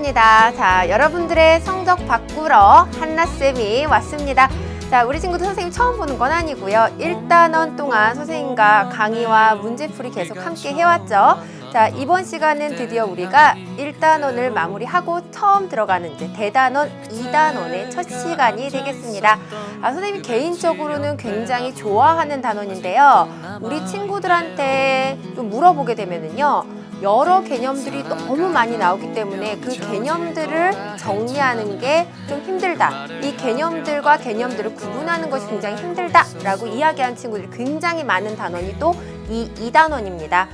반갑습니다. 자, 여러분들의 성적 바꾸러 한나쌤이 왔습니다. 자, 우리 친구들 선생님 처음 보는 건 아니고요. 1단원 동안 선생님과 강의와 문제풀이 계속 함께 해왔죠. 자, 이번 시간은 드디어 우리가 1단원을 마무리하고 처음 들어가는 이제 대단원 2단원의 첫 시간이 되겠습니다. 선생님이 개인적으로는 굉장히 좋아하는 단원인데요. 우리 친구들한테 좀 물어보게 되면은요. 여러 개념들이 너무 많이 나오기 때문에 그 개념들을 정리하는 게 좀 힘들다. 이 개념들과 개념들을 구분하는 것이 굉장히 힘들다라고 이야기하는 친구들이 굉장히 많은 단원이 또 이 2단원입니다.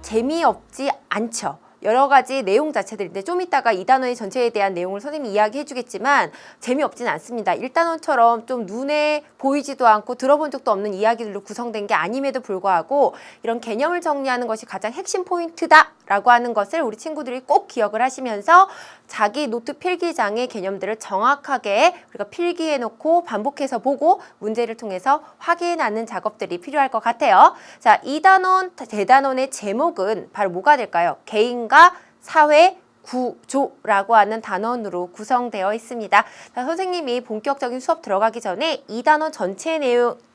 재미없지 않죠. 여러 가지 내용 자체들인데 좀 이따가 2단원의 전체에 대한 내용을 선생님이 이야기해 주겠지만 재미없진 않습니다. 1단원처럼 좀 눈에 보이지도 않고 들어본 적도 없는 이야기들로 구성된 게 아님에도 불구하고 이런 개념을 정리하는 것이 가장 핵심 포인트다라고 하는 것을 우리 친구들이 꼭 기억을 하시면서 자기 노트 필기장의 개념들을 정확하게 우리가 필기해 놓고 반복해서 보고 문제를 통해서 확인하는 작업들이 필요할 것 같아요. 자, 2단원 대단원의 제목은 바로 뭐가 될까요? 개인과 사회 구조라고 하는 단원으로 구성되어 있습니다. 자, 선생님이 본격적인 수업 들어가기 전에 2단원 전체에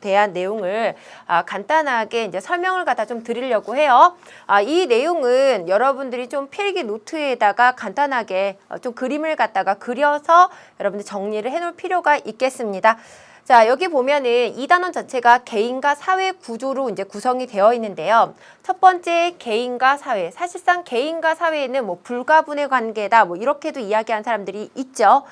대한 내용을 간단하게 이제 설명을 갖다 좀 드리려고 해요. 이 내용은 여러분들이 좀 필기 노트에다가 간단하게 좀 그림을 갖다가 그려서 여러분들 정리를 해놓을 필요가 있겠습니다. 자, 여기 보면은 2단원 자체가 개인과 사회 구조로 이제 구성이 되어 있는데요. 첫 번째 개인과 사회. 사실상 개인과 사회는 뭐 불가분의 관계다. 뭐 이렇게도 이야기한 사람들이 있죠.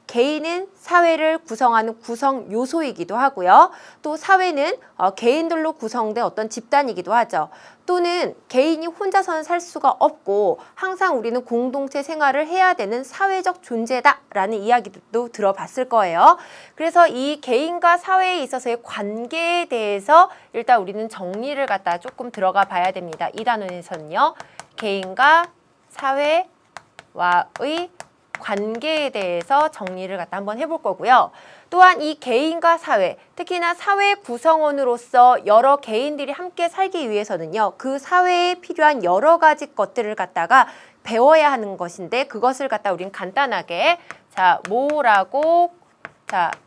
개인은 사회를 구성하는 구성 요소이기도 하고요. 또 사회는 개인들로 구성된 어떤 집단이기도 하죠. 또는 개인이 혼자서는 살 수가 없고 항상 우리는 공동체 생활을 해야 되는 사회적 존재다라는 이야기도 들어봤을 거예요. 그래서 이 개인과 사회에 있어서의 관계에 대해서 일단 우리는 정리를 갖다 조금 들어가 봐야 됩니다. 이 단원에서는요. 개인과 사회와의 관계에 대해서 정리를 갖다 한번 해볼 거고요. 또한 이 개인과 사회, 특히나 사회 구성원으로서 여러 개인들이 함께 살기 위해서는요. 그 사회에 필요한 여러 가지 것들을 갖다가 배워야 하는 것인데 그것을 갖다 우리는 간단하게 뭐라고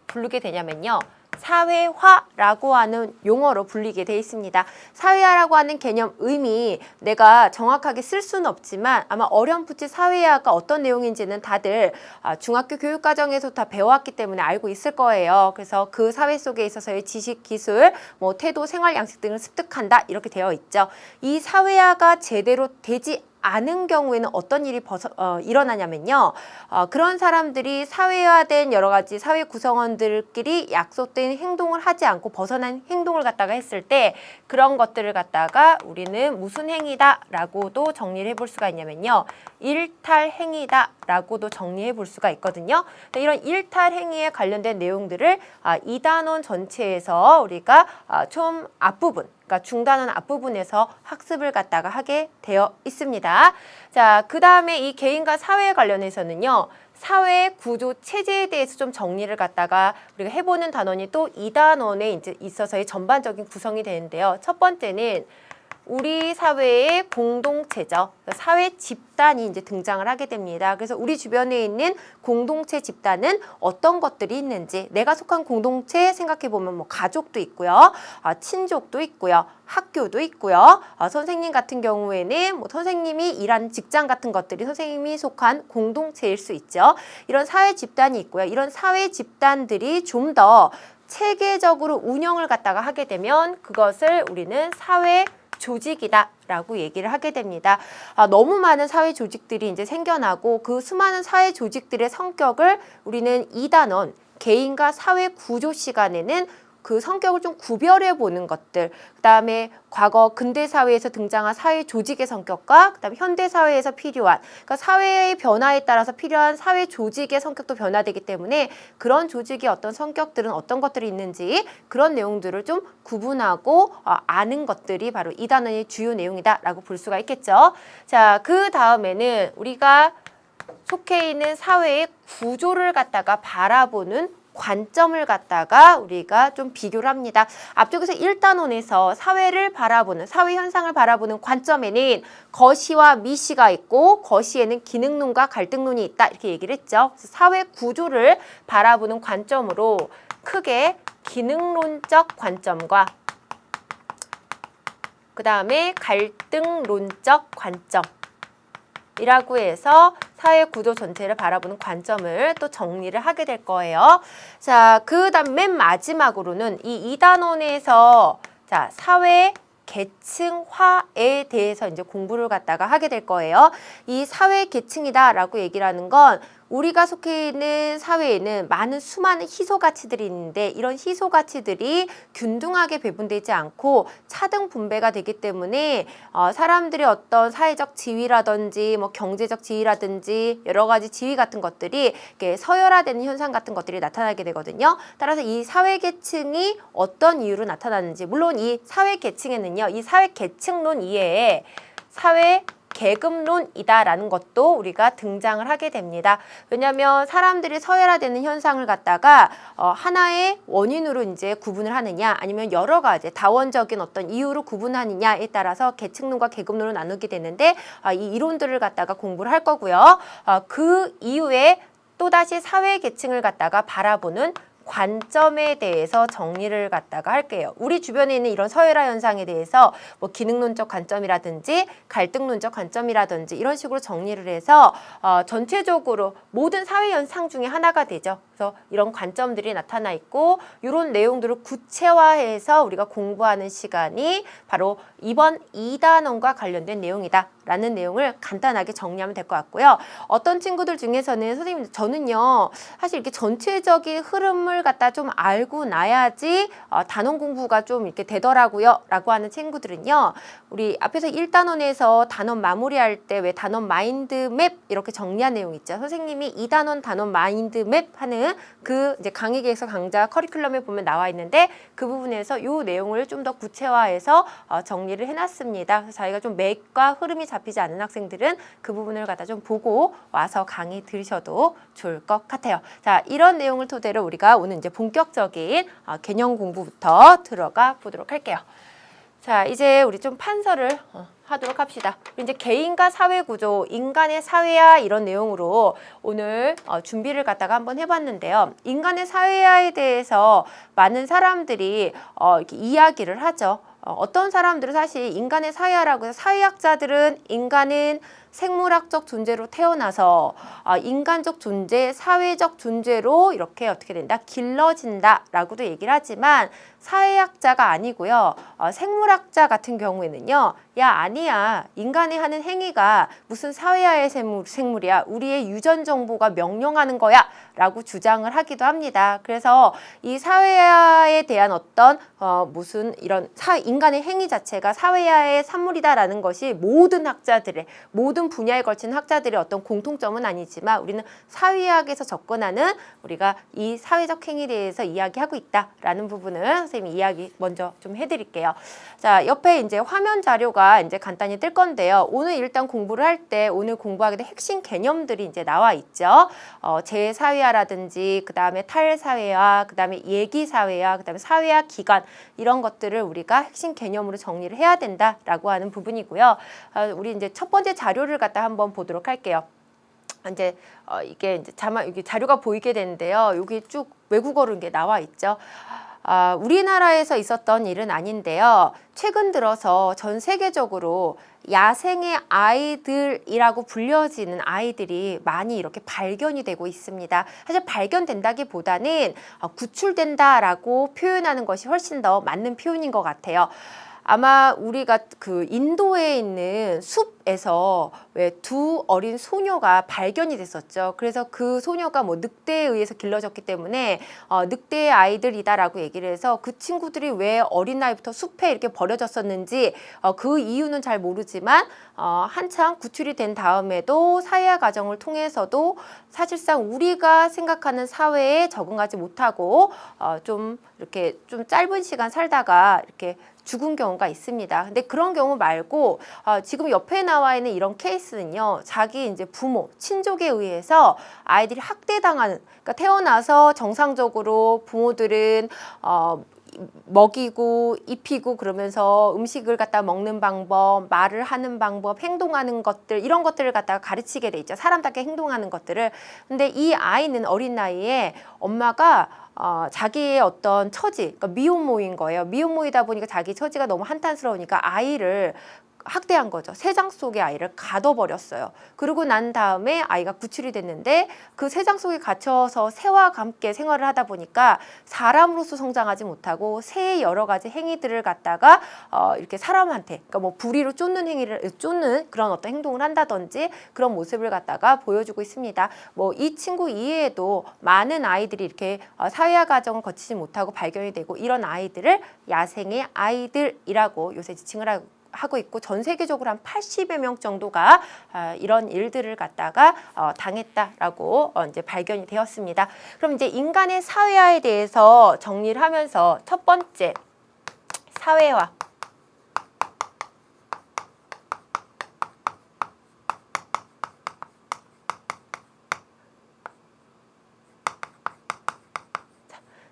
부르게 되냐면요. 사회화라고 하는 용어로 불리게 돼 있습니다. 사회화라고 하는 개념 의미 내가 정확하게 쓸 수는 없지만 아마 어렴풋이 사회화가 어떤 내용인지는 다들 중학교 교육과정에서 다 배워왔기 때문에 알고 있을 거예요. 그래서 그 사회 속에 있어서의 지식, 기술, 뭐 태도, 생활 양식 등을 습득한다 이렇게 되어 있죠. 이 사회화가 제대로 되지 않은 경우에는 어떤 일이 일어나냐면요. 그런 사람들이 사회화된 여러 가지 사회 구성원들끼리 약속된 행동을 하지 않고 벗어난 행동을 갖다가 했을 때 그런 것들을 갖다가 우리는 무슨 행위다라고도 정리를 해볼 수가 있냐면요. 일탈행위다 라고도 정리해 볼 수가 있거든요. 이런 일탈행위에 관련된 내용들을 2단원 전체에서 우리가 좀 앞부분, 그러니까 중단원 앞부분에서 학습을 갖다가 하게 되어 있습니다. 자, 그 다음에 이 개인과 사회에 관련해서는요. 사회 구조 체제에 대해서 좀 정리를 갖다가 우리가 해보는 단원이 또 2단원에 이제 있어서의 전반적인 구성이 되는데요. 첫 번째는 우리 사회의 공동체죠. 사회 집단이 이제 등장을 하게 됩니다. 그래서 우리 주변에 있는 공동체 집단은 어떤 것들이 있는지 내가 속한 공동체 생각해보면 뭐 가족도 있고요. 친족도 있고요. 학교도 있고요. 선생님 같은 경우에는 뭐 선생님이 일하는 직장 같은 것들이 선생님이 속한 공동체일 수 있죠. 이런 사회 집단이 있고요. 이런 사회 집단들이 좀 더 체계적으로 운영을 갖다가 하게 되면 그것을 우리는 사회 조직이다 라고 얘기를 하게 됩니다. 너무 많은 사회 조직들이 이제 생겨나고 그 수많은 사회 조직들의 성격을 우리는 2단원 개인과 사회 구조 시간에는 그 성격을 좀 구별해 보는 것들, 그 다음에 과거 근대 사회에서 등장한 사회 조직의 성격과 그 다음에 현대 사회에서 필요한, 그러니까 사회의 변화에 따라서 필요한 사회 조직의 성격도 변화되기 때문에 그런 조직의 어떤 성격들은 어떤 것들이 있는지 그런 내용들을 좀 구분하고 아는 것들이 바로 2단원의 주요 내용이다라고 볼 수가 있겠죠. 자, 그 다음에는 우리가 속해 있는 사회의 구조를 갖다가 바라보는 관점을 갖다가 우리가 좀 비교를 합니다. 앞쪽에서 1단원에서 사회를 바라보는, 사회 현상을 바라보는 관점에는 거시와 미시가 있고 거시에는 기능론과 갈등론이 있다 이렇게 얘기를 했죠. 그래서 사회 구조를 바라보는 관점으로 크게 기능론적 관점과 그 다음에 갈등론적 관점이라고 해서 사회 구조 전체를 바라보는 관점을 또 정리를 하게 될 거예요. 자, 그 다음 맨 마지막으로는 이 2단원에서 자, 사회 계층화에 대해서 이제 공부를 갖다가 하게 될 거예요. 이 사회 계층이다라고 얘기를 하는 건 우리가 속해 있는 사회에는 많은 수많은 희소 가치들이 있는데 이런 희소 가치들이 균등하게 배분되지 않고 차등 분배가 되기 때문에 사람들의 어떤 사회적 지위라든지 뭐 경제적 지위라든지 여러 가지 지위 같은 것들이 이렇게 서열화되는 현상 같은 것들이 나타나게 되거든요. 따라서 이 사회 계층이 어떤 이유로 나타나는지, 물론 이 사회 계층에는요, 이 사회 계층론 이외에 사회 계급론이다라는 것도 우리가 등장을 하게 됩니다. 왜냐하면 사람들이 서열화되는 현상을 갖다가 하나의 원인으로 이제 구분을 하느냐 아니면 여러 가지 다원적인 어떤 이유로 구분하느냐에 따라서 계층론과 계급론으로 나누게 되는데 이 이론들을 갖다가 공부를 할 거고요. 그 이후에 또다시 사회 계층을 갖다가 바라보는 관점에 대해서 정리를 갖다가 할게요. 우리 주변에 있는 이런 서열화 현상에 대해서 뭐 기능론적 관점이라든지 갈등론적 관점이라든지 이런 식으로 정리를 해서 전체적으로 모든 사회 현상 중에 하나가 되죠. 그래서 이런 관점들이 나타나 있고 이런 내용들을 구체화해서 우리가 공부하는 시간이 바로 이번 2단원과 관련된 내용이다. 라는 내용을 간단하게 정리하면 될 것 같고요. 어떤 친구들 중에서는 선생님 저는요 사실 이렇게 전체적인 흐름을 갖다 좀 알고 나야지 단원 공부가 좀 이렇게 되더라고요 라고 하는 친구들은요, 우리 앞에서 1단원에서 단원 마무리할 때 왜 단원 마인드맵 이렇게 정리한 내용 있죠. 선생님이 2단원 단원 마인드맵 하는 그 이제 강의 계획서 강좌 커리큘럼에 보면 나와 있는데 그 부분에서 이 내용을 좀 더 구체화해서 정리를 해놨습니다. 그래서 자기가 좀 맥과 흐름이 잡히지 않는 학생들은 그 부분을 갖다 좀 보고 와서 강의 들으셔도 좋을 것 같아요. 자, 이런 내용을 토대로 우리가 오늘 이제 본격적인 개념 공부부터 들어가 보도록 할게요. 자, 이제 우리 좀 판서를 하도록 합시다. 이제 개인과 사회 구조, 인간의 사회화 이런 내용으로 오늘 준비를 갖다가 한번 해봤는데요. 인간의 사회화에 대해서 많은 사람들이 이렇게 이야기를 하죠. 어떤 사람들은 사실 인간의 사회화라고 해서 사회학자들은 인간은 생물학적 존재로 태어나서 인간적 존재, 사회적 존재로 이렇게 어떻게 된다? 길러진다라고도 얘기를 하지만 사회학자가 아니고요. 생물학자 같은 경우에는요. 야, 아니야. 인간이 하는 행위가 무슨 사회화의 생물이야. 우리의 유전 정보가 명령하는 거야. 라고 주장을 하기도 합니다. 그래서 이 사회화에 대한 어떤 무슨 이런 인간의 행위 자체가 사회화의 산물이다라는 것이 모든 학자들의 모든 분야에 걸친 학자들의 어떤 공통점은 아니지만 우리는 사회학에서 접근하는 우리가 이 사회적 행위에 대해서 이야기하고 있다라는 부분을 선생님이 이야기 먼저 좀 해드릴게요. 자, 옆에 이제 화면 자료가 이제 간단히 뜰 건데요. 오늘 일단 공부를 할 때 오늘 공부하게 된 핵심 개념들이 이제 나와 있죠. 제사회화라든지 그 다음에 탈사회화, 그 다음에 예기사회화, 그 다음에 사회화 기간 이런 것들을 우리가 핵심 개념으로 정리를 해야 된다라고 하는 부분이고요. 우리 이제 첫 번째 자료를 갖다 한번 보도록 할게요. 이제 이게 이제 여기 자료가 보이게 되는데요. 여기 쭉 외국어로 이게 나와 있죠. 우리나라에서 있었던 일은 아닌데요. 최근 들어서 전 세계적으로 야생의 아이들이라고 불려지는 아이들이 많이 이렇게 발견이 되고 있습니다. 사실 발견된다기보다는 구출된다라고 표현하는 것이 훨씬 더 맞는 표현인 것 같아요. 아마 우리가 그 인도에 있는 숲에서 왜 두 어린 소녀가 발견이 됐었죠. 그래서 그 소녀가 뭐 늑대에 의해서 길러졌기 때문에 늑대의 아이들이다라고 얘기를 해서 그 친구들이 왜 어린 나이부터 숲에 이렇게 버려졌었는지 그 이유는 잘 모르지만 한창 구출이 된 다음에도 사회화 과정을 통해서도 사실상 우리가 생각하는 사회에 적응하지 못하고 좀 이렇게 좀 짧은 시간 살다가 이렇게 죽은 경우가 있습니다. 근데 그런 경우 말고 지금 옆에 나와 있는 이런 케이스는요, 자기 이제 부모, 친족에 의해서 아이들이 학대당하는, 그러니까 태어나서 정상적으로 부모들은 먹이고 입히고 그러면서 음식을 갖다 먹는 방법, 말을 하는 방법, 행동하는 것들, 이런 것들을 갖다가 가르치게 돼 있죠. 사람답게 행동하는 것들을. 근데 이 아이는 어린 나이에 엄마가 자기의 어떤 처지, 그러니까 미혼모인 거예요. 미혼모이다 보니까 자기 처지가 너무 한탄스러우니까 아이를 학대한 거죠. 새장 속에 아이를 가둬버렸어요. 그러고 난 다음에 아이가 구출이 됐는데 그 새장 속에 갇혀서 새와 함께 생활을 하다 보니까 사람으로서 성장하지 못하고 새의 여러 가지 행위들을 갖다가 이렇게 사람한테, 그러니까 뭐 부리로 쫓는 그런 어떤 행동을 한다든지 그런 모습을 갖다가 보여주고 있습니다. 뭐 이 친구 이외에도 많은 아이들이 이렇게 사회화 과정을 거치지 못하고 발견이 되고, 이런 아이들을 야생의 아이들이라고 요새 지칭을 하고 있고, 전 세계적으로 한 80여 명 정도가 이런 일들을 갖다가 당했다라고 이제 발견이 되었습니다. 그럼 이제 인간의 사회화에 대해서 정리를 하면서 첫 번째, 사회화.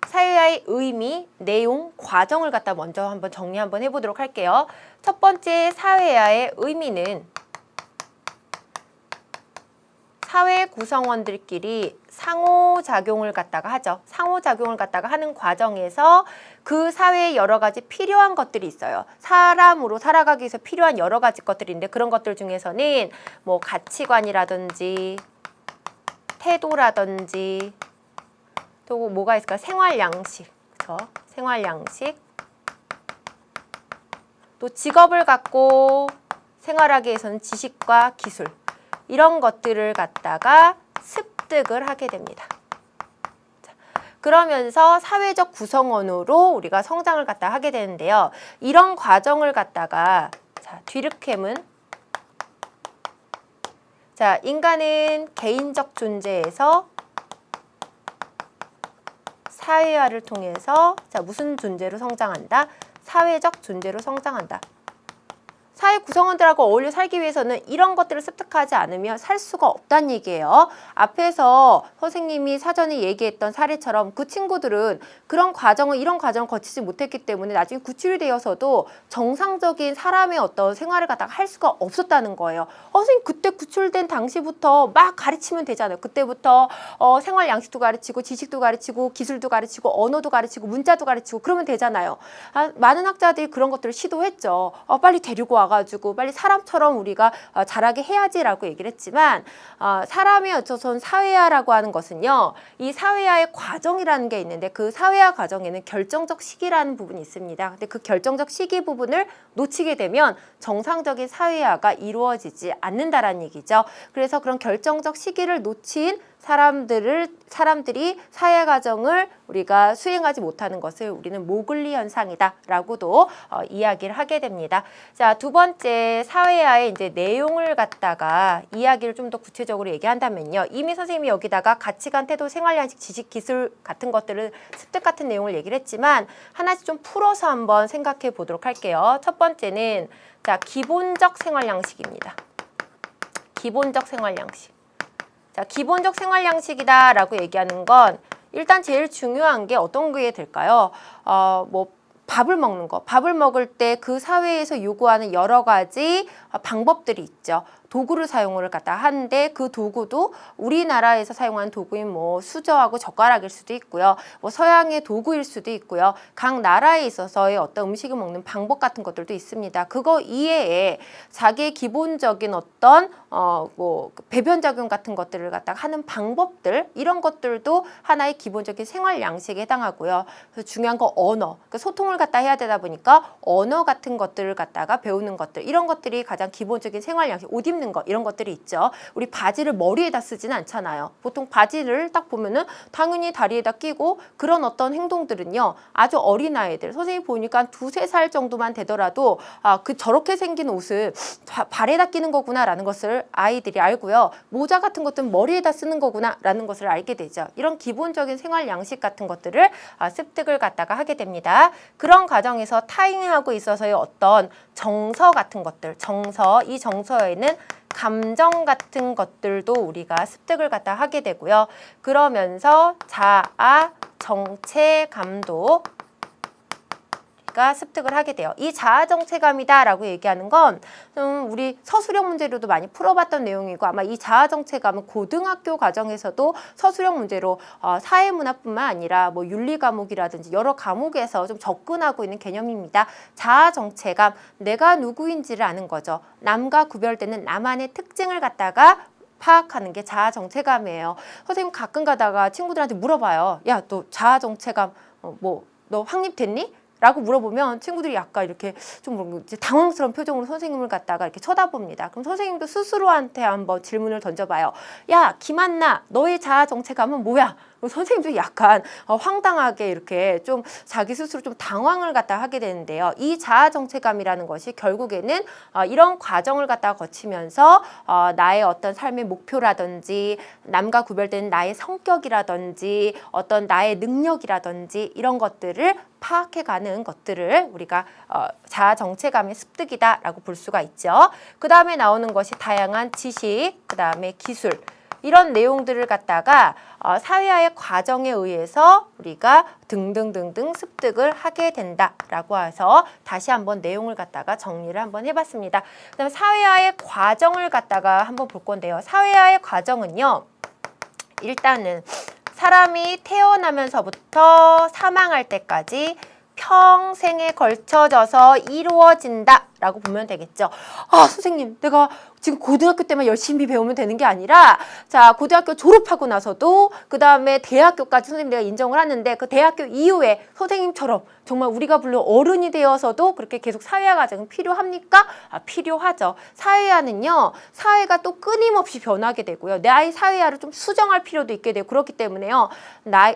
사회화의 의미, 내용, 과정을 갖다 먼저 한번 정리 한번 해보도록 할게요. 첫 번째 사회화의 의미는 사회 구성원들끼리 상호작용을 갖다가 하죠. 상호작용을 갖다가 하는 과정에서 그 사회에 여러 가지 필요한 것들이 있어요. 사람으로 살아가기 위해서 필요한 여러 가지 것들인데, 그런 것들 중에서는 뭐 가치관이라든지 태도라든지 또 뭐가 있을까? 생활 양식, 그렇죠? 생활 양식. 또 직업을 갖고 생활하기 위해서는 지식과 기술, 이런 것들을 갖다가 습득을 하게 됩니다. 자, 그러면서 사회적 구성원으로 우리가 성장을 갖다 하게 되는데요. 이런 과정을 갖다가 뒤르켐은 인간은 개인적 존재에서 사회화를 통해서 무슨 존재로 성장한다? 사회적 존재로 성장한다. 사회 구성원들하고 어울려 살기 위해서는 이런 것들을 습득하지 않으면 살 수가 없다는 얘기예요. 앞에서 선생님이 사전에 얘기했던 사례처럼 그 친구들은 그런 과정을, 이런 과정을 거치지 못했기 때문에 나중에 구출이 되어서도 정상적인 사람의 어떤 생활을 갖다가 할 수가 없었다는 거예요. 선생님 그때 구출된 당시부터 막 가르치면 되잖아요. 그때부터 생활 양식도 가르치고 지식도 가르치고 기술도 가르치고 언어도 가르치고 문자도 가르치고 그러면 되잖아요. 많은 학자들이 그런 것들을 시도했죠. 빨리 데리고 와가지고 빨리 사람처럼 우리가 자라게 해야지라고 얘기를 했지만, 사람에 어쩌선 사회화라고 하는 것은요, 이 사회화의 과정이라는 게 있는데 그 사회화 과정에는 결정적 시기라는 부분이 있습니다. 근데 그 결정적 시기 부분을 놓치게 되면 정상적인 사회화가 이루어지지 않는다라는 얘기죠. 그래서 그런 결정적 시기를 놓친 사람들이 사회 과정을 우리가 수행하지 못하는 것을 우리는 모글리 현상이다라고도 이야기를 하게 됩니다. 자, 두 번째 사회화의 이제 내용을 갖다가 이야기를 좀 더 구체적으로 얘기한다면요. 이미 선생님이 여기다가 가치관, 태도, 생활 양식, 지식, 기술 같은 것들을 습득 같은 내용을 얘기를 했지만 하나씩 좀 풀어서 한번 생각해 보도록 할게요. 첫 번째는 기본적 생활 양식입니다. 기본적 생활 양식. 기본적 생활 양식이다라고 얘기하는 건 일단 제일 중요한 게 어떤 게 될까요? 밥을 먹는 거. 밥을 먹을 때 그 사회에서 요구하는 여러 가지 방법들이 있죠. 도구를 사용을 갖다 하는데 그 도구도 우리나라에서 사용하는 도구인 뭐 수저하고 젓가락일 수도 있고요. 뭐 서양의 도구일 수도 있고요. 각 나라에 있어서의 어떤 음식을 먹는 방법 같은 것들도 있습니다. 그거 이외에 자기의 기본적인 어떤 배변 작용 같은 것들을 갖다가 하는 방법들, 이런 것들도 하나의 기본적인 생활 양식에 해당하고요. 그래서 중요한 거 언어, 그러니까 소통을 갖다 해야 되다 보니까 언어 같은 것들을 갖다가 배우는 것들, 이런 것들이 가장 기본적인 생활 양식, 옷 입는 있는 것 이런 것들이 있죠. 우리 바지를 머리에다 쓰지는 않잖아요. 보통 바지를 딱 보면은 당연히 다리에다 끼고 그런 어떤 행동들은요. 아주 어린 아이들 선생님이 보니까 2~3살 정도만 되더라도 그 저렇게 생긴 옷을 발에다 끼는 거구나라는 것을 아이들이 알고요. 모자 같은 것들은 머리에다 쓰는 거구나라는 것을 알게 되죠. 이런 기본적인 생활 양식 같은 것들을 습득을 갖다가 하게 됩니다. 그런 과정에서 타인하고 있어서의 어떤 정서 같은 것들, 이 정서에는 감정 같은 것들도 우리가 습득을 갖다 하게 되고요. 그러면서 자아, 정체감도 가 습득을 하게 돼요. 이 자아정체감이다 라고 얘기하는 건 우리 서술형 문제로도 많이 풀어봤던 내용이고 아마 이 자아정체감은 고등학교 과정에서도 서술형 문제로 사회문화뿐만 아니라 뭐 윤리 과목이라든지 여러 과목에서 좀 접근하고 있는 개념입니다. 자아정체감, 내가 누구인지를 아는 거죠. 남과 구별되는 나만의 특징을 갖다가 파악하는 게 자아정체감이에요. 선생님 가끔 가다가 친구들한테 물어봐요. 야, 너 자아정체감 너 확립됐니? 라고 물어보면 친구들이 약간 이렇게 좀 이제 당황스러운 표정으로 선생님을 갖다가 이렇게 쳐다봅니다. 그럼 선생님도 스스로한테 한번 질문을 던져봐요. 야, 김한나, 너의 자아정체감은 뭐야? 선생님도 약간 황당하게 이렇게 좀 자기 스스로 좀 당황을 갖다 하게 되는데요. 이 자아정체감이라는 것이 결국에는 이런 과정을 갖다가 거치면서 나의 어떤 삶의 목표라든지 남과 구별되는 나의 성격이라든지 어떤 나의 능력이라든지 이런 것들을 파악해가는 것들을 우리가 자아정체감의 습득이다라고 볼 수가 있죠. 그 다음에 나오는 것이 다양한 지식, 그 다음에 기술 이런 내용들을 갖다가 사회화의 과정에 의해서 우리가 등등등등 습득을 하게 된다라고 해서 다시 한번 내용을 갖다가 정리를 한번 해봤습니다. 그다음에 사회화의 과정을 갖다가 한번 볼 건데요. 사회화의 과정은요. 일단은 사람이 태어나면서부터 사망할 때까지 평생에 걸쳐져서 이루어진다라고 보면 되겠죠. 선생님, 내가 지금 고등학교 때만 열심히 배우면 되는 게 아니라 자, 고등학교 졸업하고 나서도 그 다음에 대학교까지 선생님 내가 인정을 하는데 그 대학교 이후에 선생님처럼 정말 우리가 물론 어른이 되어서도 그렇게 계속 사회화 과정은 필요합니까? 필요하죠. 사회화는요. 사회가 또 끊임없이 변하게 되고요. 나의 사회화를 좀 수정할 필요도 있게 되고 그렇기 때문에요.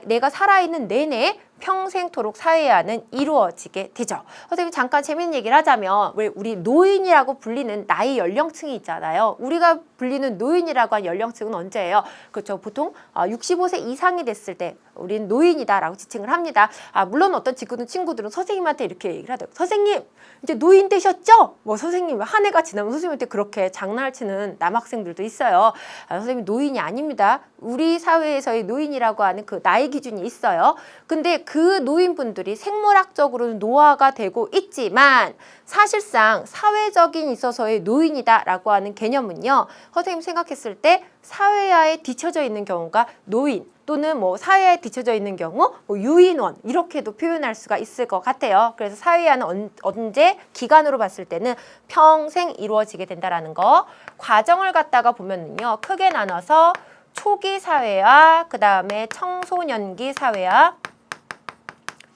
내가 살아있는 내내 평생토록 사회화는 이루어지게 되죠. 선생님 잠깐 재밌는 얘기를 하자면 왜 우리 노인이라고 불리는 나이 연령층이 있잖아요. 우리가 불리는 노인이라고 한 연령층은 언제예요? 그렇죠. 보통 65세 이상이 됐을 때 우린 노인이다라고 지칭을 합니다. 물론 어떤 친구들은 선생님한테 이렇게 얘기를 하더라고요. 선생님 이제 노인 되셨죠? 선생님 한 해가 지나면 선생님한테 그렇게 장난을 치는 남학생들도 있어요. 선생님 노인이 아닙니다. 우리 사회에서의 노인이라고 하는 그 나이 기준이 있어요. 근데 그 노인분들이 생물학적으로는 노화가 되고 있지만 사실상 사회적인 있어서의 노인이다라고 하는 개념은요. 선생님 생각했을 때 사회화에 뒤처져 있는 경우가 노인 또는 사회화에 뒤처져 있는 경우 유인원 이렇게도 표현할 수가 있을 것 같아요. 그래서 사회화는 언제 기간으로 봤을 때는 평생 이루어지게 된다라는 거. 과정을 갖다가 보면은요. 크게 나눠서 초기 사회화, 그 다음에 청소년기 사회화,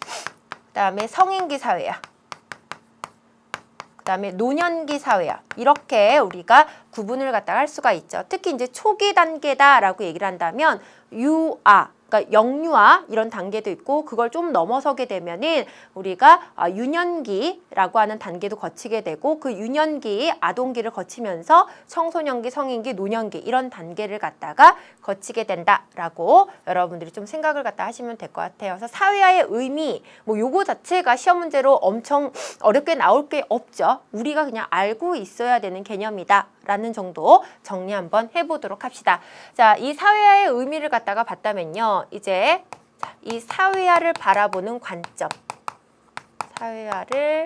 그 다음에 성인기 사회화, 그 다음에 노년기 사회화 이렇게 우리가 구분을 갖다가 할 수가 있죠. 특히 이제 초기 단계다라고 얘기를 한다면 유아, 그러니까 영유아 이런 단계도 있고 그걸 좀 넘어서게 되면은 우리가 유년기라고 하는 단계도 거치게 되고 그 유년기, 아동기를 거치면서 청소년기, 성인기, 노년기 이런 단계를 갖다가 거치게 된다라고 여러분들이 좀 생각을 갖다 하시면 될 것 같아요. 그래서 사회화의 의미, 요거 자체가 시험 문제로 엄청 어렵게 나올 게 없죠. 우리가 그냥 알고 있어야 되는 개념이다. 라는 정도 정리 한번 해보도록 합시다. 자, 이 사회화의 의미를 갖다가 봤다면요. 이제 이 사회화를 바라보는 관점. 사회화를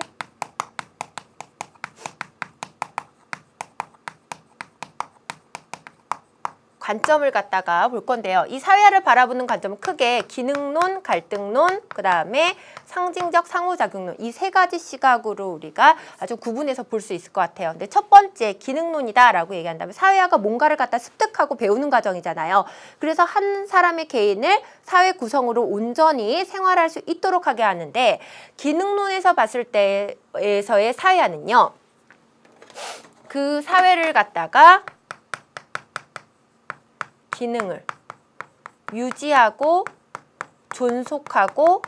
관점을 갖다가 볼 건데요. 이 사회화를 바라보는 관점은 크게 기능론, 갈등론, 그 다음에 상징적 상호작용론 이 세 가지 시각으로 우리가 아주 구분해서 볼 수 있을 것 같아요. 근데 첫 번째 기능론이다라고 얘기한다면 사회화가 뭔가를 갖다 습득하고 배우는 과정이잖아요. 그래서 한 사람의 개인을 사회 구성으로 온전히 생활할 수 있도록 하게 하는데 기능론에서 봤을 때에서의 사회화는요. 그 사회를 갖다가 기능을 유지하고 존속하고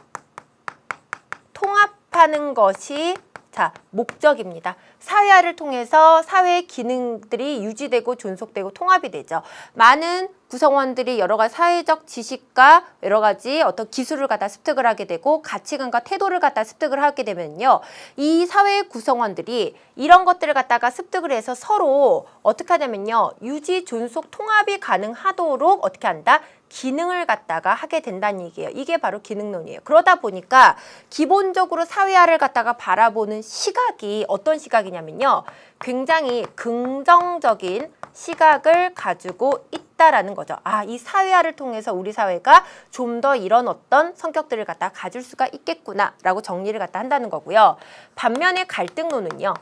통합하는 것이 자, 목적입니다. 사회화를 통해서 사회의 기능들이 유지되고 존속되고 통합이 되죠. 많은 구성원들이 여러 가지 사회적 지식과 여러 가지 어떤 기술을 갖다 습득을 하게 되고 가치관과 태도를 갖다 습득을 하게 되면요. 이 사회 구성원들이 이런 것들을 갖다가 습득을 해서 서로 어떻게 하냐면요. 유지, 존속, 통합이 가능하도록 어떻게 한다? 기능을 갖다가 하게 된다는 얘기예요. 이게 바로 기능론이에요. 그러다 보니까 기본적으로 사회화를 갖다가 바라보는 시각이 어떤 시각이냐면요. 굉장히 긍정적인 시각을 가지고 있다라는 거죠. 아, 이 사회화를 통해서 우리 사회가 좀 더 이런 어떤 성격들을 갖다 가질 수가 있겠구나라고 정리를 갖다 한다는 거고요. 반면에 갈등론은요.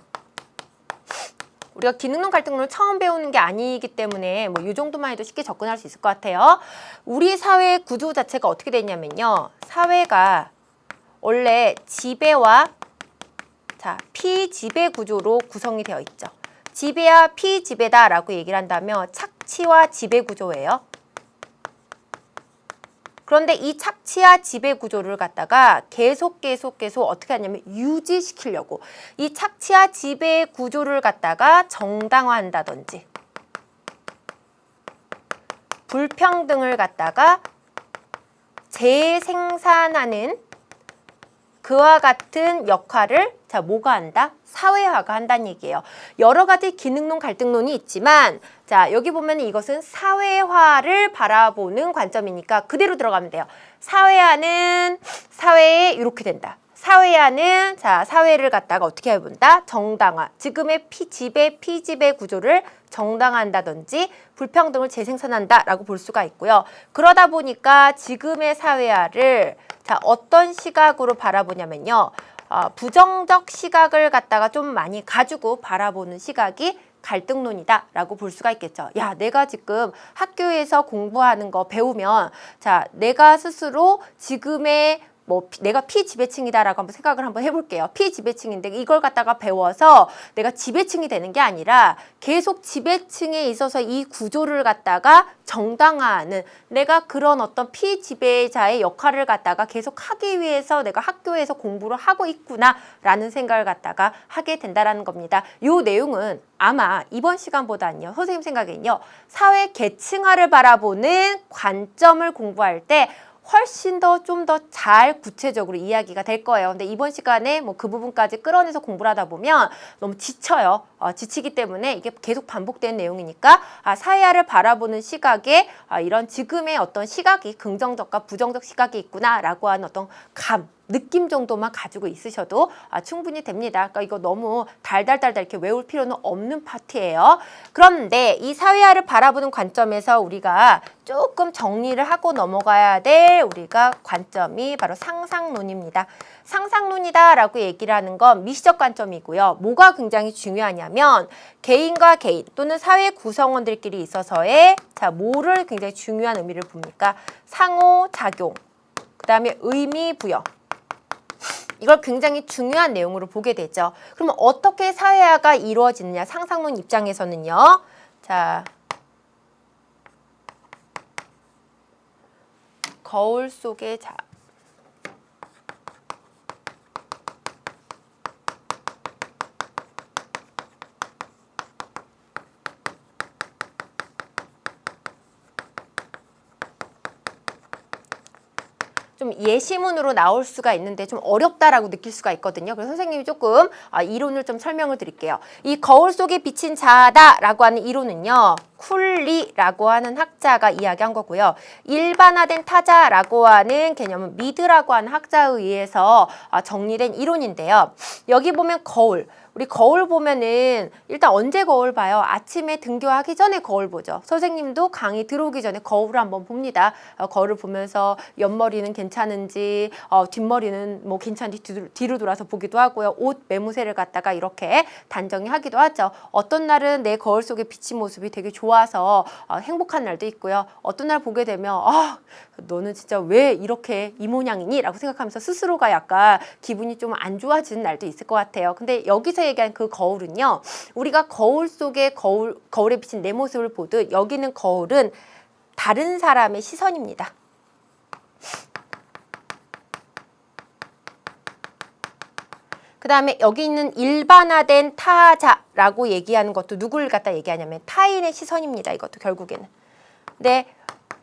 우리가 기능론 갈등론을 처음 배우는 게 아니기 때문에 뭐 이 정도만 해도 쉽게 접근할 수 있을 것 같아요. 우리 사회 구조 자체가 어떻게 되냐면요. 사회가 원래 지배와 자, 피지배 구조로 구성이 되어 있죠. 지배와 피지배다라고 얘기를 한다면 착취와 지배 구조예요. 그런데 이 착취와 지배 구조를 갖다가 계속 어떻게 하냐면 유지시키려고 이 착취와 지배 구조를 갖다가 정당화한다든지 불평등을 갖다가 재생산하는 그와 같은 역할을 자 뭐가 한다? 사회화가 한다는 얘기예요. 여러 가지 기능론, 갈등론이 있지만 자 여기 보면 이것은 사회화를 바라보는 관점이니까 그대로 들어가면 돼요. 사회화는 사회에 이렇게 된다. 사회화는 자 사회를 갖다가 어떻게 해본다? 정당화. 지금의 피지배 구조를 정당화한다든지 불평등을 재생산한다라고 볼 수가 있고요. 그러다 보니까 지금의 사회화를 자 어떤 시각으로 바라보냐면요. 부정적 시각을 갖다가 좀 많이 가지고 바라보는 시각이 갈등론이다라고 볼 수가 있겠죠. 야, 내가 지금 학교에서 공부하는 거 배우면 자, 내가 스스로 지금의 뭐 내가 피지배층이다라고 한번 생각을 한번 해볼게요. 피지배층인데 이걸 갖다가 배워서 내가 지배층이 되는 게 아니라 계속 지배층에 있어서 이 구조를 갖다가 정당화하는 내가 그런 어떤 피지배자의 역할을 갖다가 계속 하기 위해서 내가 학교에서 공부를 하고 있구나라는 생각을 갖다가 하게 된다라는 겁니다. 이 내용은 아마 이번 시간보다는요. 선생님 생각엔요. 사회 계층화를 바라보는 관점을 공부할 때 훨씬 더 좀 더 잘 구체적으로 이야기가 될 거예요. 근데 이번 시간에 뭐 그 부분까지 끌어내서 공부를 하다 보면 너무 지쳐요. 지치기 때문에 이게 계속 반복되는 내용이니까 사회화를 바라보는 시각에 이런 지금의 어떤 시각이 긍정적과 부정적 시각이 있구나라고 하는 어떤 느낌 정도만 가지고 있으셔도 충분히 됩니다. 그러니까 이거 너무 달달달달 이렇게 외울 필요는 없는 파트예요. 그런데 이 사회화를 바라보는 관점에서 우리가 조금 정리를 하고 넘어가야 될 우리가 관점이 바로 상상론입니다. 상상론이다라고 얘기를 하는 건 미시적 관점이고요. 뭐가 굉장히 중요하냐면 개인과 개인 또는 사회 구성원들끼리 있어서의 자 뭐를 굉장히 중요한 의미를 봅니까? 상호작용, 그 다음에 의미 부여. 이걸 굉장히 중요한 내용으로 보게 되죠. 그러면 어떻게 사회화가 이루어지느냐? 상상론 입장에서는요. 자, 거울 속의 자. 좀 예시문으로 나올 수가 있는데 좀 어렵다라고 느낄 수가 있거든요. 그래서 선생님이 조금 이론을 좀 설명을 드릴게요. 이 거울 속에 비친 자다라고 하는 이론은요. 쿨리라고 하는 학자가 이야기한 거고요. 일반화된 타자라고 하는 개념은 미드라고 하는 학자에 의해서 정리된 이론인데요. 여기 보면 거울. 우리 거울 보면은 일단 언제 거울 봐요? 아침에 등교하기 전에 거울 보죠. 선생님도 강의 들어오기 전에 거울을 한번 봅니다. 거울을 보면서 옆머리는 괜찮은지 뒷머리는 뭐 괜찮은지 뒤로 돌아서 보기도 하고요. 옷 매무새를 갖다가 이렇게 단정히 하기도 하죠. 어떤 날은 내 거울 속에 비친 모습이 되게 좋아서 행복한 날도 있고요. 어떤 날 보게 되면 너는 진짜 왜 이렇게 이 모양이니? 라고 생각하면서 스스로가 약간 기분이 좀 안 좋아지는 날도 있을 것 같아요. 근데 여기서 여기서 얘기한 그 거울은요. 우리가 거울 속에 거울에 비친 내 모습을 보듯 여기는 거울은 다른 사람의 시선입니다. 그 다음에 여기 있는 일반화된 타자라고 얘기하는 것도 누구를 갖다 얘기하냐면 타인의 시선입니다. 이것도 결국에는. 근데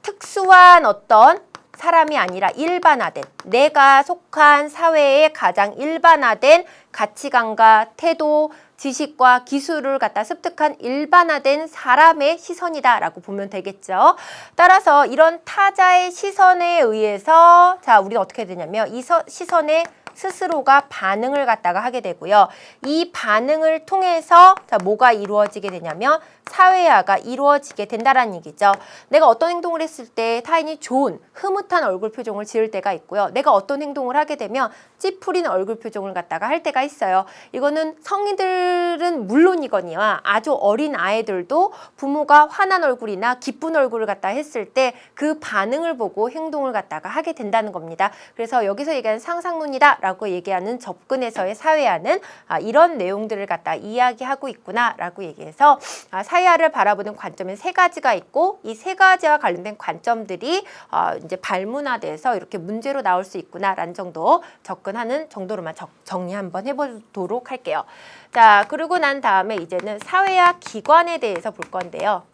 특수한 어떤 사람이 아니라 일반화된, 내가 속한 사회의 가장 일반화된 가치관과 태도, 지식과 기술을 갖다 습득한 일반화된 사람의 시선이다라고 보면 되겠죠. 따라서 이런 타자의 시선에 의해서 자, 우리가 어떻게 되냐면 이 시선에 스스로가 반응을 갖다가 하게 되고요. 이 반응을 통해서 자, 뭐가 이루어지게 되냐면 사회화가 이루어지게 된다라는 얘기죠. 내가 어떤 행동을 했을 때 타인이 좋은 흐뭇한 얼굴 표정을 지을 때가 있고요. 내가 어떤 행동을 하게 되면 찌푸린 얼굴 표정을 갖다가 할 때가 있어요. 이거는 성인들은 물론이거니와 아주 어린 아이들도 부모가 화난 얼굴이나 기쁜 얼굴을 갖다 했을 때 그 반응을 보고 행동을 갖다가 하게 된다는 겁니다. 그래서 여기서 얘기하는 상상론이다 라고 얘기하는 접근에서의 사회화는 이런 내용들을 갖다 이야기하고 있구나 라고 얘기해서 사회화를 바라보는 관점엔 세 가지가 있고 이 세 가지와 관련된 관점들이 이제 발문화돼서 이렇게 문제로 나올 수 있구나라는 정도 접근하는 정도로만 정리 한번 해보도록 할게요. 자, 그러고 난 다음에 이제는 사회화 기관에 대해서 볼 건데요.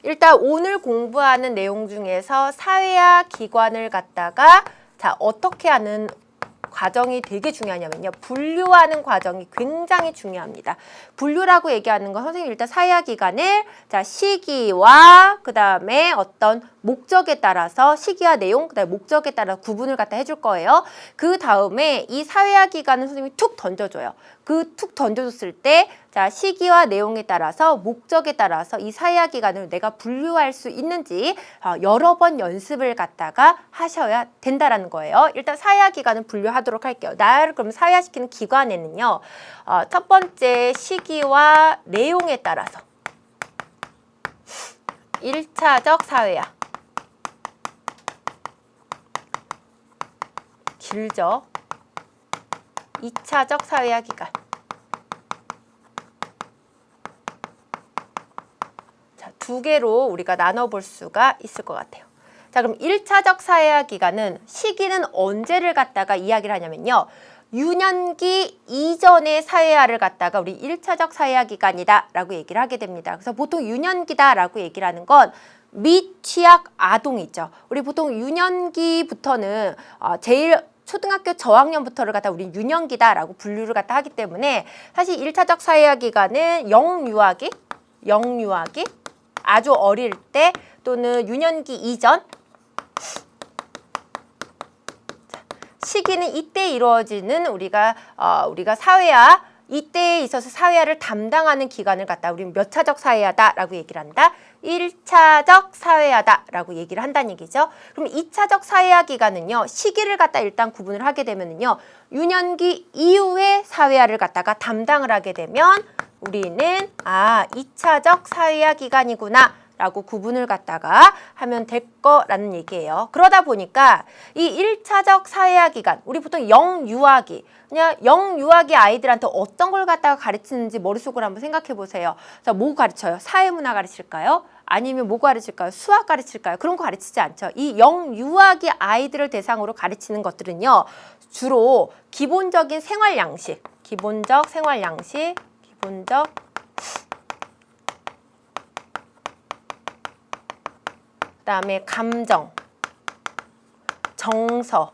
일단 오늘 공부하는 내용 중에서 사회화 기관을 갖다가 자, 어떻게 하는 과정이 되게 중요하냐면요. 분류하는 과정이 굉장히 중요합니다. 분류라고 얘기하는 건 선생님 일단 사회화 기관을 자, 시기와 그 다음에 어떤 목적에 따라서 시기와 내용, 그 다음에 목적에 따라 구분을 갖다 해줄 거예요. 그 다음에 이 사회화 기관은 선생님이 툭 던져줘요. 그 툭 던져줬을 때 자, 시기와 내용에 따라서 목적에 따라서 이 사회화 기관을 내가 분류할 수 있는지 여러 번 연습을 갖다가 하셔야 된다라는 거예요. 일단 사회화 기관은 분류하도록 할게요. 나를 그럼 사회화시키는 기관에는요. 첫 번째 시기와 내용에 따라서 1차적 사회화 길죠. 2차적 사회화 기간 자, 두 개로 우리가 나눠볼 수가 있을 것 같아요. 자, 그럼 1차적 사회화 기간은 시기는 언제를 갖다가 이야기를 하냐면요. 유년기 이전의 사회화를 갖다가 우리 1차적 사회화 기간이다 라고 얘기를 하게 됩니다. 그래서 보통 유년기다 라고 얘기를 하는 건 미취학 아동이죠. 우리 보통 유년기부터는 제일 초등학교 저학년부터를 갖다 우리 유년기다라고 분류를 갖다 하기 때문에 사실 1차적 사회화 기간은 영유아기 아주 어릴 때 또는 유년기 이전 시기는 이때 이루어지는 우리가 사회화 이때에 있어서 사회화를 담당하는 기간을 갖다 우리는 몇 차적 사회화다라고 얘기를 한다. 1차적 사회화다라고 얘기를 한다는 얘기죠. 그럼 2차적 사회화 기간은요. 시기를 갖다 일단 구분을 하게 되면은요. 유년기 이후에 사회화를 갖다가 담당을 하게 되면 우리는 2차적 사회화 기간이구나 라고 구분을 갖다가 하면 될 거라는 얘기예요. 그러다 보니까 이 1차적 사회화 기간, 우리 보통 영유아기, 그냥 영유아기 아이들한테 어떤 걸 갖다가 가르치는지 머릿속으로 한번 생각해 보세요. 자, 뭐 가르쳐요? 사회문화 가르칠까요? 아니면 뭐 가르칠까요? 수학 가르칠까요? 그런 거 가르치지 않죠. 이 영유아기 아이들을 대상으로 가르치는 것들은요. 주로 기본적인 생활 양식, 기본적 생활 양식, 기본적 그다음에 감정, 정서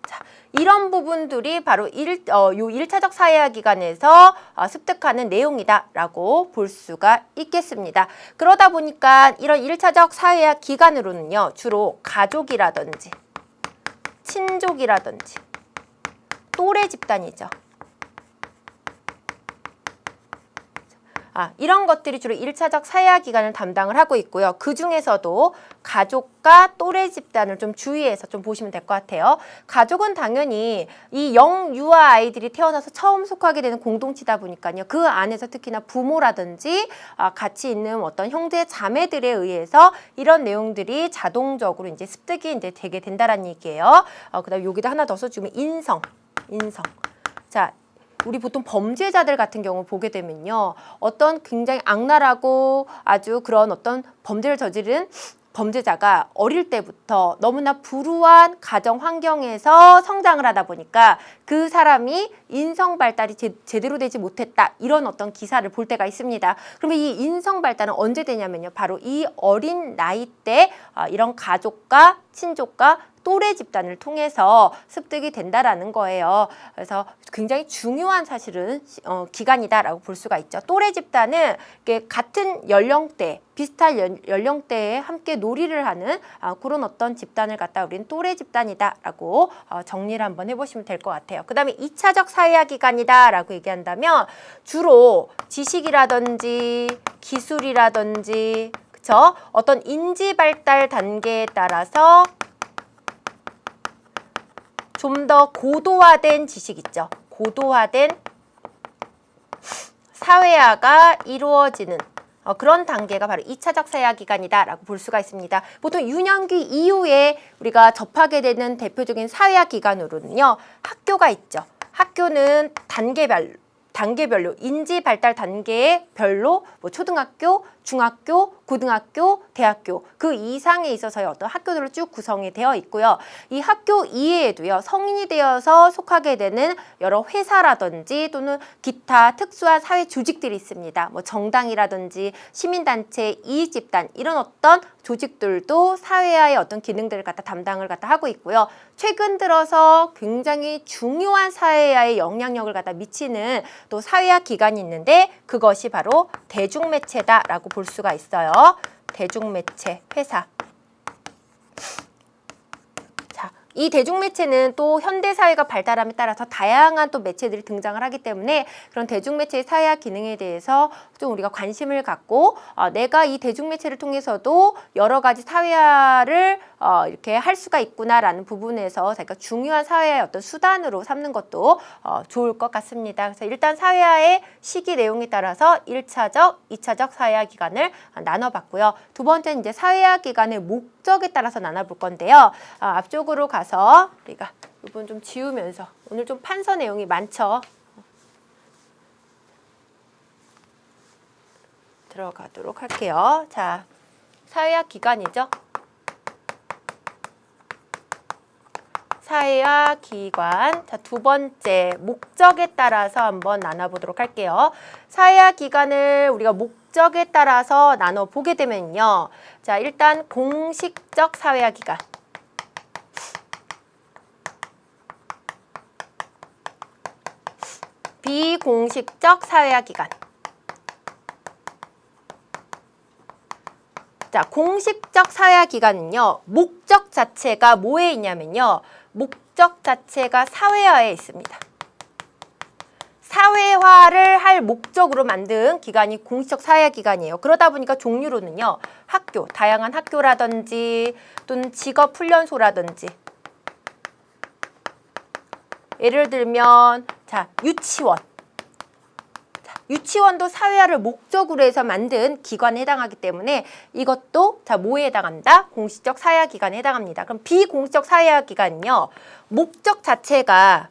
자, 이런 부분들이 바로 요 1차적 사회화 기간에서 습득하는 내용이다라고 볼 수가 있겠습니다. 그러다 보니까 이런 1차적 사회화 기간으로는요. 주로 가족이라든지 친족이라든지 또래 집단이죠. 이런 것들이 주로 1차적 사회화 기간을 담당을 하고 있고요. 그 중에서도 가족과 또래 집단을 좀 주의해서 좀 보시면 될 것 같아요. 가족은 당연히 이 영유아 아이들이 태어나서 처음 속하게 되는 공동체다 보니까요. 그 안에서 특히나 부모라든지 같이 있는 어떤 형제 자매들에 의해서 이런 내용들이 자동적으로 이제 습득이 이제 되게 된다라는 얘기예요. 그다음 여기다 하나 더 써주면 인성. 자, 우리 보통 범죄자들 같은 경우 보게 되면요. 어떤 굉장히 악랄하고 아주 그런 어떤 범죄를 저지른 범죄자가 어릴 때부터 너무나 불우한 가정 환경에서 성장을 하다 보니까 그 사람이 인성 발달이 제대로 되지 못했다. 이런 어떤 기사를 볼 때가 있습니다. 그러면 이 인성 발달은 언제 되냐면요. 바로 이 어린 나이 때 이런 가족과 친족과 또래 집단을 통해서 습득이 된다라는 거예요. 그래서 굉장히 중요한 사실은 기간이다라고 볼 수가 있죠. 또래 집단은 같은 연령대, 비슷한 연령대에 함께 놀이를 하는 그런 어떤 집단을 갖다 우리는 또래 집단이다라고 정리를 한번 해보시면 될 것 같아요. 그 다음에 2차적 사회화 기간이다라고 얘기한다면 주로 지식이라든지 기술이라든지 그쵸? 어떤 인지 발달 단계에 따라서 좀 더 고도화된 지식 있죠. 고도화된 사회화가 이루어지는 그런 단계가 바로 2차적 사회화 기간이다라고 볼 수가 있습니다. 보통 유년기 이후에 우리가 접하게 되는 대표적인 사회화 기간으로는요. 학교가 있죠. 학교는 단계별로 인지 발달 단계별로 뭐 초등학교, 중학교, 고등학교, 대학교 그 이상에 있어서의 어떤 학교들로 쭉 구성이 되어 있고요. 이 학교 이외에도요. 성인이 되어서 속하게 되는 여러 회사라든지 또는 기타 특수한 사회 조직들이 있습니다. 뭐 정당이라든지 시민단체, 이익집단 이런 어떤 조직들도 사회화의 어떤 기능들을 담당을 하고 있고요. 최근 들어서 굉장히 중요한 사회화에 영향력을 미치는 또 사회화 기간이 있는데 그것이 바로 대중매체다라고 볼 수가 있어요. 대중매체, 회사. 자, 이 대중매체는 또 현대사회가 발달함에 따라서 다양한 또 매체들이 등장을 하기 때문에 그런 대중매체의 사회화 기능에 대해서 좀 우리가 관심을 갖고 내가 이 대중매체를 통해서도 여러 가지 사회화를 이렇게 할 수가 있구나라는 부분에서 자기가 중요한 사회화의 어떤 수단으로 삼는 것도 좋을 것 같습니다. 그래서 일단 사회화의 시기 내용에 따라서 1차적, 2차적 사회화 기간을 나눠봤고요. 두 번째는 이제 사회화 기간의 목적에 따라서 나눠볼 건데요. 앞쪽으로 가서 우리가 이 부분 좀 지우면서 오늘 좀 판서 내용이 많죠. 들어가도록 할게요. 자, 사회화 기간이죠. 사회화 기관. 자, 두 번째 목적에 따라서 한번 나눠보도록 할게요. 사회화 기간을 우리가 목적에 따라서 나눠보게 되면요. 자, 일단 공식적 사회화 기간. 비공식적 사회화 기간. 자, 공식적 사회화 기간은요. 목적 자체가 뭐에 있냐면요. 목적 자체가 사회화에 있습니다. 사회화를 할 목적으로 만든 기간이 공식적 사회화 기간이에요. 그러다 보니까 종류로는요. 학교, 다양한 학교라든지 또는 직업훈련소라든지 예를 들면 자, 유치원. 유치원도 사회화를 목적으로 해서 만든 기관에 해당하기 때문에 이것도 자 뭐에 해당한다? 공식적 사회화 기간에 해당합니다. 그럼 비공식적 사회화 기간은요. 목적 자체가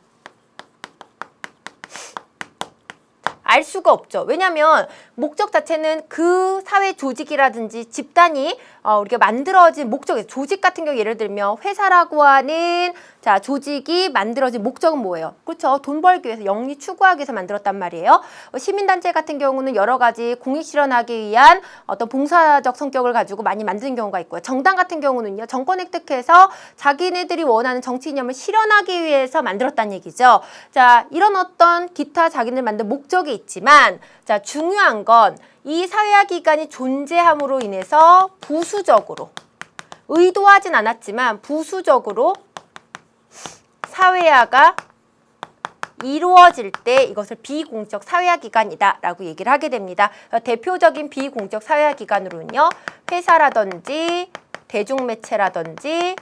알 수가 없죠. 왜냐하면 목적 자체는 그 사회 조직이라든지 집단이 우리가 만들어진 목적이에요. 조직 같은 경우 예를 들면 회사라고 하는 자 조직이 만들어진 목적은 뭐예요? 그렇죠. 돈 벌기 위해서 영리 추구하기 위해서 만들었단 말이에요. 시민단체 같은 경우는 여러 가지 공익 실현하기 위한 어떤 봉사적 성격을 가지고 많이 만드는 경우가 있고요. 정당 같은 경우는요. 정권 획득해서 자기네들이 원하는 정치 이념을 실현하기 위해서 만들었다는 얘기죠. 자, 이런 어떤 기타 자기네 만든 목적이 있지만 자, 중요한 건 이 사회화 기간이 존재함으로 인해서 부수적으로 의도하진 않았지만 부수적으로 사회화가 이루어질 때 이것을 비공적 사회화 기간이다라고 얘기를 하게 됩니다. 대표적인 비공적 사회화 기간으로는요. 회사라든지 대중매체라든지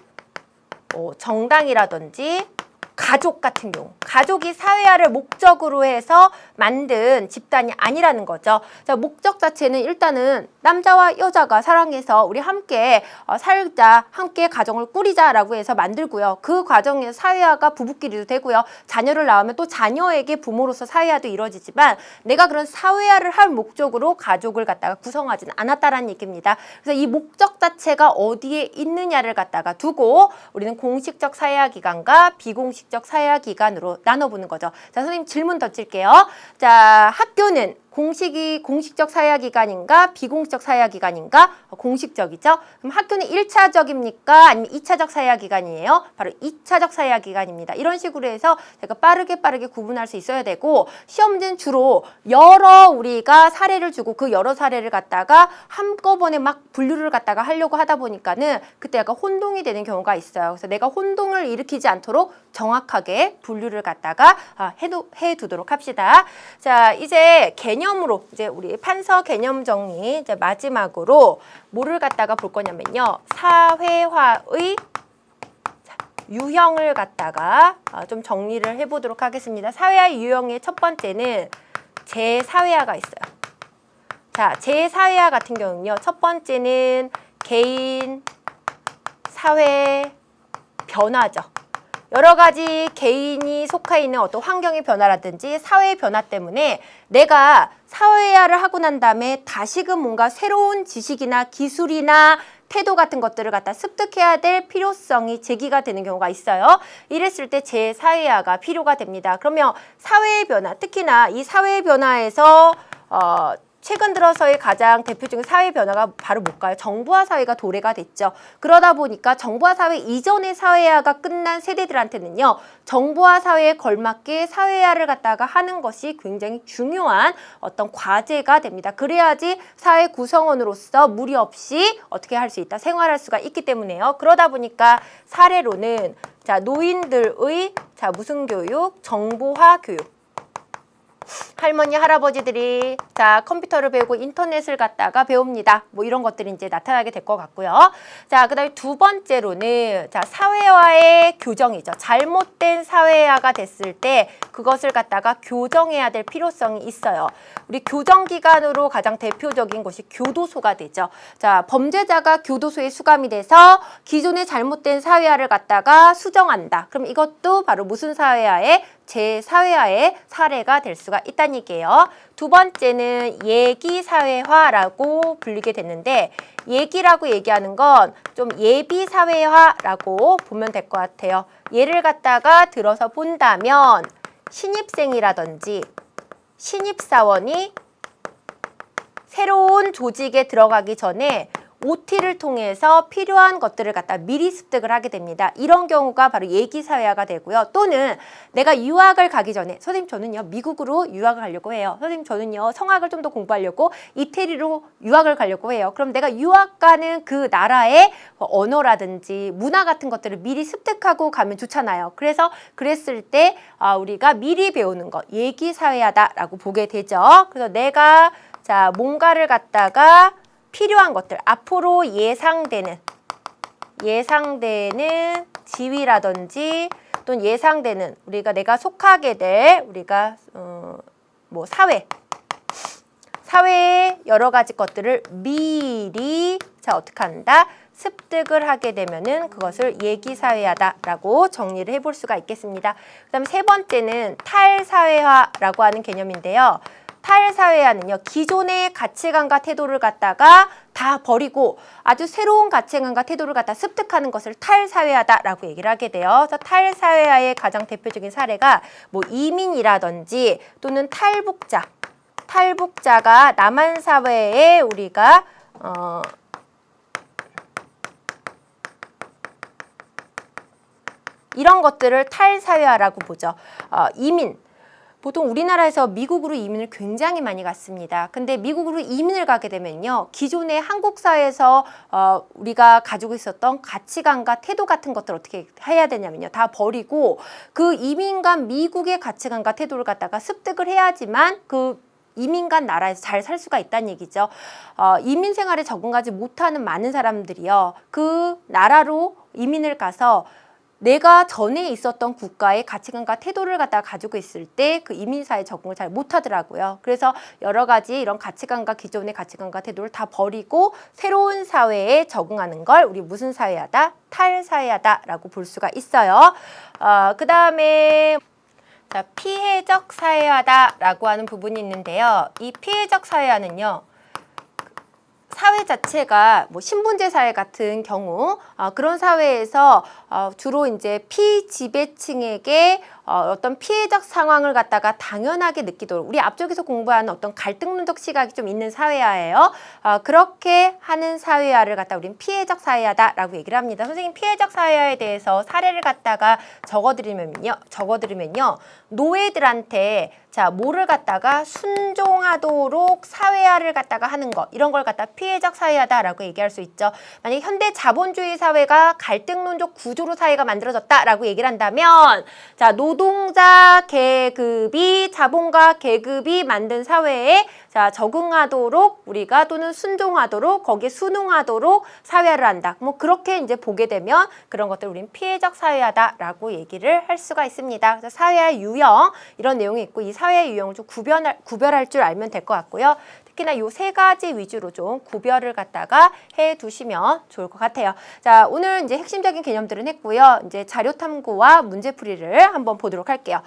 정당이라든지 가족 같은 경우 가족이 사회화를 목적으로 해서 만든 집단이 아니라는 거죠. 자, 목적 자체는 일단은 남자와 여자가 사랑해서 우리 함께 살자, 함께 가정을 꾸리자라고 해서 만들고요. 그 과정에서 사회화가 부부끼리도 되고요. 자녀를 낳으면 또 자녀에게 부모로서 사회화도 이루어지지만 내가 그런 사회화를 할 목적으로 가족을 갖다가 구성하지는 않았다라는 얘기입니다. 그래서 이 목적 자체가 어디에 있느냐를 갖다가 두고 우리는 공식적 사회화 기관과 비공식적 사회화 기관으로 나눠보는 거죠. 자, 선생님 질문 덧칠게요. 자, 학교는 공식적 사회화 기관인가 비공식적 사회화 기관인가? 공식적이죠. 그럼 학교는 1차적입니까? 아니면 2차적 사회화 기관이에요? 바로 2차적 사회화 기관입니다. 이런 식으로 해서 제가 빠르게 구분할 수 있어야 되고 시험 문제는 주로 여러 우리가 사례를 주고 그 여러 사례를 갖다가 한꺼번에 막 분류를 갖다가 하려고 하다 보니까는 그때 약간 혼동이 되는 경우가 있어요. 그래서 내가 혼동을 일으키지 않도록 정확하게 분류를 갖다가 해두도록 합시다. 자, 이제 개념으로 이제 우리 판서 개념 정리 이제 마지막으로 뭐를 갖다가 볼 거냐면요. 사회화의 유형을 갖다가 좀 정리를 해보도록 하겠습니다. 사회화 유형의 첫 번째는 재사회화가 있어요. 자, 재사회화 같은 경우는요. 첫 번째는 개인 사회 변화죠. 여러 가지 개인이 속해 있는 어떤 환경의 변화라든지 사회의 변화 때문에 내가 사회화를 하고 난 다음에 다시금 뭔가 새로운 지식이나 기술이나 태도 같은 것들을 갖다 습득해야 될 필요성이 제기가 되는 경우가 있어요. 이랬을 때 재사회화가 필요가 됩니다. 그러면 사회의 변화, 특히나 이 사회의 변화에서 최근 들어서의 가장 대표적인 사회 변화가 바로 뭘까요? 정부화 사회가 도래가 됐죠. 그러다 보니까 정부화 사회 이전의 사회화가 끝난 세대들한테는요. 정부화 사회에 걸맞게 사회화를 갖다가 하는 것이 굉장히 중요한 어떤 과제가 됩니다. 그래야지 사회 구성원으로서 무리 없이 어떻게 할 수 있다. 생활할 수가 있기 때문에요. 그러다 보니까 사례로는 자, 노인들의 무슨 교육? 정보화 교육. 할머니, 할아버지들이 자 컴퓨터를 배우고 인터넷을 갖다가 배웁니다. 뭐 이런 것들이 이제 나타나게 될 것 같고요. 자, 그 다음에 두 번째로는 자 사회화의 교정이죠. 잘못된 사회화가 됐을 때 그것을 갖다가 교정해야 될 필요성이 있어요. 우리 교정기관으로 가장 대표적인 것이 교도소가 되죠. 자, 범죄자가 교도소에 수감이 돼서 기존의 잘못된 사회화를 갖다가 수정한다. 그럼 이것도 바로 무슨 사회화의 재사회화의 사례가 될 수가 있다는 얘기예요. 두 번째는 예기사회화라고 불리게 됐는데 예기라고 얘기하는 건 좀 예비사회화라고 보면 될 것 같아요. 예를 갖다가 들어서 본다면 신입생이라든지 신입사원이 새로운 조직에 들어가기 전에 OT를 통해서 필요한 것들을 갖다 미리 습득을 하게 됩니다. 이런 경우가 바로 예기사회화가 되고요. 또는 내가 유학을 가기 전에 선생님 저는요 미국으로 유학을 가려고 해요. 선생님 저는요 성악을 좀 더 공부하려고 이태리로 유학을 가려고 해요. 그럼 내가 유학 가는 그 나라의 언어라든지 문화 같은 것들을 미리 습득하고 가면 좋잖아요. 그래서 그랬을 때 우리가 미리 배우는 것 예기사회화다라고 보게 되죠. 그래서 내가 자 뭔가를 갖다가 필요한 것들, 앞으로 예상되는 지위라든지 또는 예상되는 우리가 속하게 될 우리가 뭐 사회의 여러 가지 것들을 미리 자 어떻게 한다? 습득을 하게 되면은 그것을 예기사회화다라고 정리를 해볼 수가 있겠습니다. 그다음 세 번째는 탈사회화라고 하는 개념인데요. 탈사회화는요. 기존의 가치관과 태도를 갖다가 다 버리고 아주 새로운 가치관과 태도를 갖다 습득하는 것을 탈사회화다라고 얘기를 하게 돼요. 그래서 탈사회화의 가장 대표적인 사례가 뭐 이민이라든지 또는 탈북자가 남한 사회에 우리가 이런 것들을 탈사회화라고 보죠. 이민. 보통 우리나라에서 미국으로 이민을 굉장히 많이 갔습니다. 근데 미국으로 이민을 가게 되면요. 기존의 한국 사회에서 우리가 가지고 있었던 가치관과 태도 같은 것들 어떻게 해야 되냐면요. 다 버리고 그 이민과 미국의 가치관과 태도를 갖다가 습득을 해야지만 그 이민간 나라에서 잘 살 수가 있다는 얘기죠. 이민 생활에 적응하지 못하는 많은 사람들이요. 그 나라로 이민을 가서 내가 전에 있었던 국가의 가치관과 태도를 갖다가 가지고 있을 때 그 이민사회에 적응을 잘 못하더라고요. 그래서 여러 가지 이런 가치관과 기존의 가치관과 태도를 다 버리고 새로운 사회에 적응하는 걸 우리 무슨 사회하다? 탈사회하다라고 볼 수가 있어요. 그 다음에 자, 피해적 사회화다라고 하는 부분이 있는데요. 이 피해적 사회화는요. 사회 자체가 뭐 신분제 사회 같은 경우 그런 사회에서 주로 이제 피지배층에게 어떤 피해적 상황을 갖다가 당연하게 느끼도록 우리 앞쪽에서 공부한 어떤 갈등론적 시각이 좀 있는 사회화예요. 그렇게 하는 사회화를 갖다 우리는 피해적 사회화다라고 얘기를 합니다. 선생님 피해적 사회화에 대해서 사례를 갖다가 적어드리면요. 노예들한테 자, 뭐를 갖다가 순종하도록 사회화를 갖다가 하는 것 이런 걸 갖다 피해적 사회화다라고 얘기할 수 있죠. 만약에 현대 자본주의 사회가 갈등론적 구조로 사회가 만들어졌다라고 얘기를 한다면 자, 노동자 계급이 자본가 계급이 만든 사회에 자, 적응하도록 우리가 또는 순종하도록 거기에 순응하도록 사회화를 한다. 뭐 그렇게 이제 보게 되면 그런 것들 우리는 피해적 사회화다라고 얘기를 할 수가 있습니다. 그래서 사회화 유형 이런 내용이 있고 이 사회화 유형을 좀 구별할 줄 알면 될 것 같고요. 특히나 요 세 가지 위주로 좀 구별을 갖다가 해 두시면 좋을 것 같아요. 자, 오늘 이제 핵심적인 개념들은 했고요. 이제 자료 탐구와 문제풀이를 한번 보도록 할게요.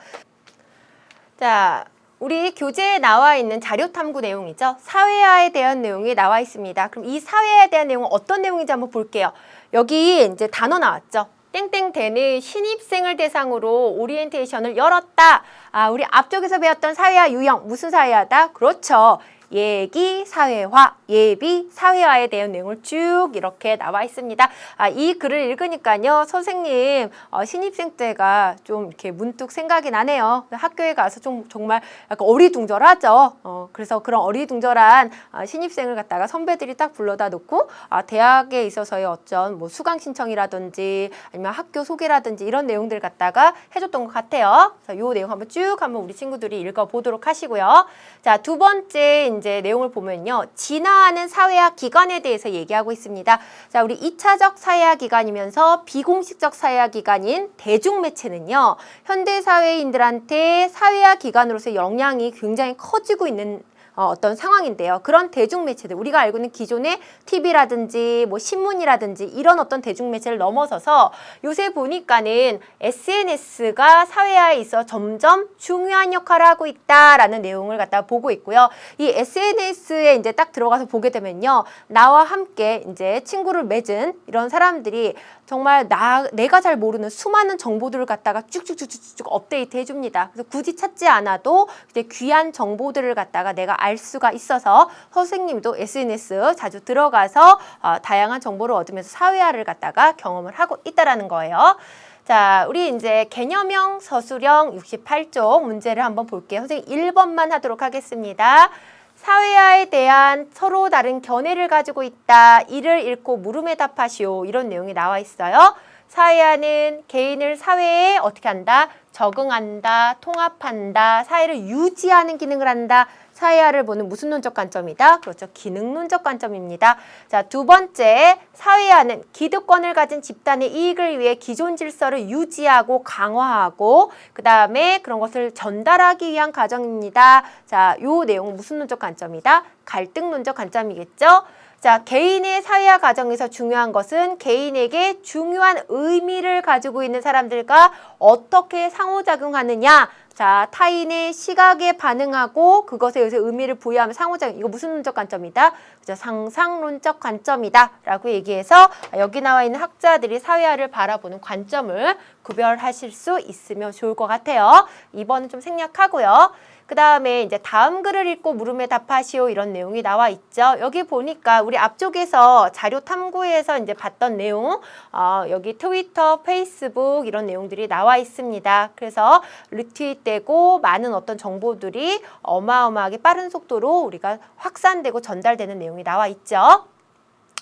자, 우리 교재에 나와 있는 자료 탐구 내용이죠. 사회화에 대한 내용이 나와 있습니다. 그럼 이 사회화에 대한 내용은 어떤 내용인지 한번 볼게요. 여기 이제 단어 나왔죠. 땡땡대는 신입생을 대상으로 오리엔테이션을 열었다. 우리 앞쪽에서 배웠던 사회화 유형 무슨 사회화다? 그렇죠. 예기 사회화, 예비 사회화에 대한 내용을 쭉 이렇게 나와 있습니다. 이 글을 읽으니까요, 선생님 신입생 때가 좀 이렇게 문득 생각이 나네요. 학교에 가서 좀 정말 약간 어리둥절하죠. 그래서 그런 어리둥절한 신입생을 갖다가 선배들이 딱 불러다 놓고 대학에 있어서의 어쩐 뭐 수강 신청이라든지 아니면 학교 소개라든지 이런 내용들 갖다가 해줬던 것 같아요. 이 내용 한번 쭉 한번 우리 친구들이 읽어보도록 하시고요. 자, 두 번째 이제 내용을 보면요. 진화하는 사회화 기관에 대해서 얘기하고 있습니다. 자, 우리 2차적 사회화 기관이면서 비공식적 사회화 기관인 대중매체는요. 현대 사회인들한테 사회화 기관으로서 영향이 굉장히 커지고 있는 어떤 상황인데요. 그런 대중매체들, 우리가 알고 있는 기존의 TV라든지 뭐 신문이라든지 이런 어떤 대중매체를 넘어서서 요새 보니까는 SNS가 사회화에 있어 점점 중요한 역할을 하고 있다라는 내용을 갖다 보고 있고요. 이 SNS에 이제 딱 들어가서 보게 되면요. 나와 함께 이제 친구를 맺은 이런 사람들이 정말 내가 잘 모르는 수많은 정보들을 갖다가 쭉쭉쭉쭉 업데이트 해줍니다. 그래서 굳이 찾지 않아도 이제 귀한 정보들을 갖다가 내가 알 수가 있어서 선생님도 SNS 자주 들어가서 다양한 정보를 얻으면서 사회화를 갖다가 경험을 하고 있다라는 거예요. 자, 우리 이제 개념형 서술형 68쪽 문제를 한번 볼게요. 선생님 1번만 하도록 하겠습니다. 사회화에 대한 서로 다른 견해를 가지고 있다. 이를 읽고 물음에 답하시오. 이런 내용이 나와 있어요. 사회화는 개인을 사회에 어떻게 한다? 적응한다, 통합한다, 사회를 유지하는 기능을 한다. 사회화를 보는 무슨 논적 관점이다? 그렇죠. 기능론적 관점입니다. 자, 두 번째, 사회화는 기득권을 가진 집단의 이익을 위해 기존 질서를 유지하고 강화하고 그 다음에 그런 것을 전달하기 위한 과정입니다. 자, 요 내용은 무슨 논적 관점이다? 갈등론적 관점이겠죠? 자, 개인의 사회화 과정에서 중요한 것은 개인에게 중요한 의미를 가지고 있는 사람들과 어떻게 상호작용하느냐. 자, 타인의 시각에 반응하고 그것에 의해서 의미를 부여하면 상호작용. 이거 무슨 논적 관점이다? 그죠? 상상론적 관점이다. 라고 얘기해서 여기 나와 있는 학자들이 사회화를 바라보는 관점을 구별하실 수 있으면 좋을 것 같아요. 2번은 좀 생략하고요. 그 다음에 이제 다음 글을 읽고 물음에 답하시오 이런 내용이 나와 있죠. 여기 보니까 우리 앞쪽에서 자료 탐구에서 이제 봤던 내용, 여기 트위터, 페이스북 이런 내용들이 나와 있습니다. 그래서 리트윗되고 많은 어떤 정보들이 어마어마하게 빠른 속도로 우리가 확산되고 전달되는 내용이 나와 있죠.